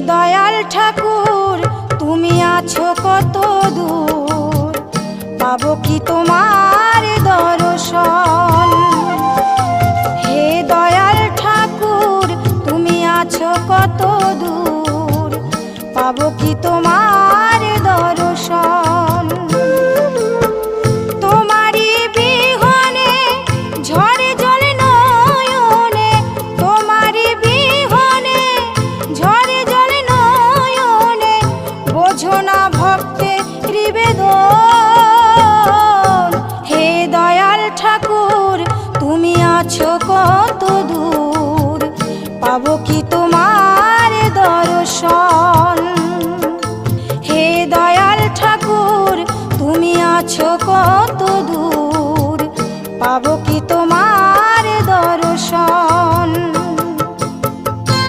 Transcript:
দয়াল ঠাকুর তুমি আছো কত দূর, পাবো কি তোমার দর্শন। হে দয়াল ঠাকুর তুমি আছো কত দূর, পাবো কি তোমার দর্শন। তোমারি বিহনে ঝরে জল নয়নে, তোমারি বিহনে ঝরে জল নয়নে, বোঝো না ভক্তের নিবেদন। হে দয়াল ঠাকুর তুমি আছো কত দূর, পাবো কি তোমার দর্শন। হে দয়াল ঠাকুর তুমি আছো কত দূর, পাবো